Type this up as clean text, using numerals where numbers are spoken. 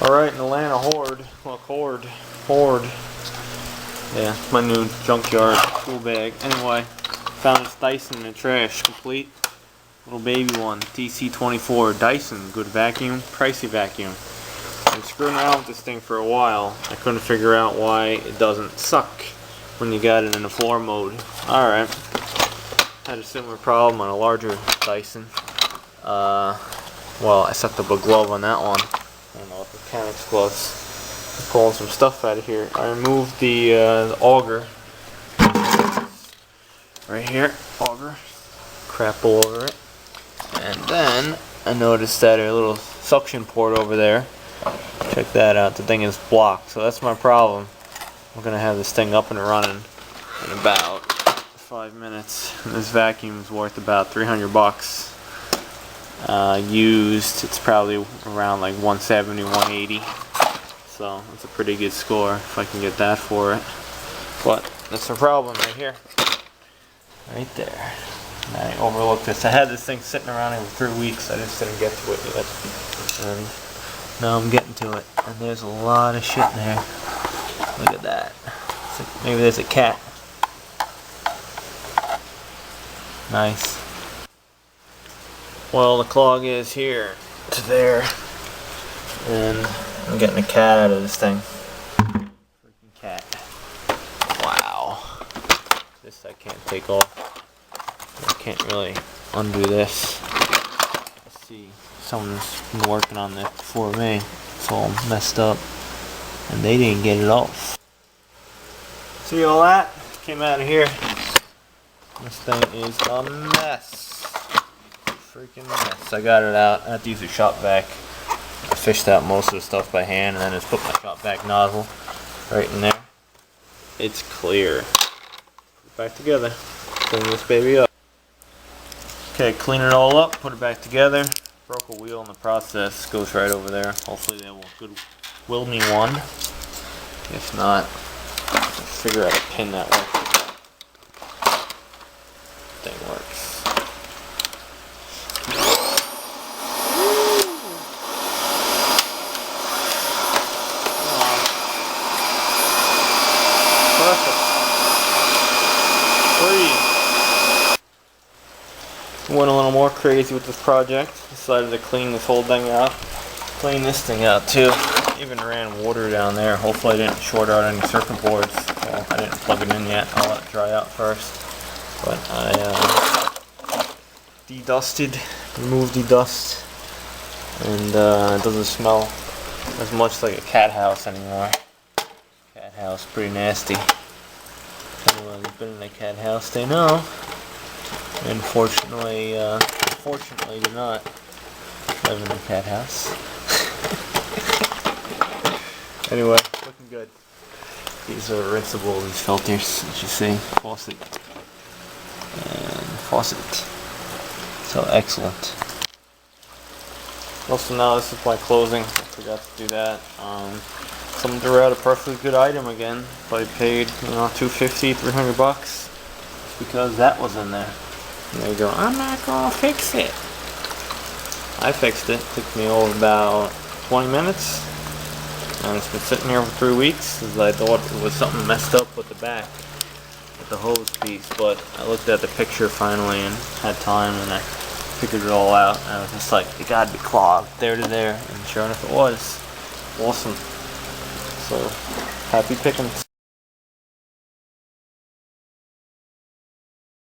Alright, in Atlanta, Horde. Yeah, my new junkyard tool bag. Anyway, found this Dyson in the trash, complete. Little baby one, DC24. Dyson, good vacuum, pricey vacuum. I've been screwing around with this thing for a while. I couldn't figure out why it doesn't suck when you got it in the floor mode. Alright. Had a similar problem on a larger Dyson. Well, I sucked up a glove on that one. I don't know what the mechanic's gloves. I'm pulling some stuff out of here. I removed the auger. Right here, auger. Crap all over it. And then I noticed that a little suction port over there. Check that out. The thing is blocked, so that's my problem. I'm gonna have this thing up and running in about 5 minutes. And this vacuum is worth about 300 bucks. Used, it's probably around like 170, 180. So that's a pretty good score if I can get that for it. But that's the problem right here. Right there. And I overlooked this. I had this thing sitting around here for 3 weeks. I just didn't get to it yet. And now I'm getting to it. And there's a lot of shit in there. Look at that. Maybe there's a cat. Nice. Well, the clog is here to there. And I'm getting a cat out of this thing. Freaking cat. Wow. This I can't take off. I can't really undo this. Let's see. Someone's been working on this before me. It's all messed up. And they didn't get it off. See all that? Came out of here. This thing is a mess. Freaking mess. I got it out. I have to use a shop vac. I fished out most of the stuff by hand and then just put my shop vac nozzle right in there. It's clear. Put it back together. Clean this baby up. Okay, clean it all up, put it back together. Broke a wheel in the process. Goes right over there. Hopefully they will goodwill me one. If not, I'll figure out a pin that works. Thing works. Went a little more crazy with this project. Decided to clean this whole thing out. Clean this thing out too. Even ran water down there. Hopefully I didn't short out any circuit boards. Well, I didn't plug it in yet. I'll let it dry out first. But I de-dusted, removed the dust, and it doesn't smell as much like a cat house anymore. Cat house, pretty nasty. Anyone's been in a cat house, they know. Unfortunately, do not live in a cat house. Anyway, looking good. These are rinsable, these filters, as you see. Faucet. And faucet. So excellent. Also now this is my closing. I forgot to do that. Someone threw out a perfectly good item again. But I paid, $250, 300 bucks. Because that was in there. And they go, I'm not gonna fix it. I fixed it. Took me over about 20 minutes. And it's been sitting here for 3 weeks because I thought it was something messed up with the back, with the hose piece. But I looked at the picture finally and had time and I figured it all out. And I was just like, it gotta be clogged there to there. And sure enough it was. Awesome. So, happy pickings.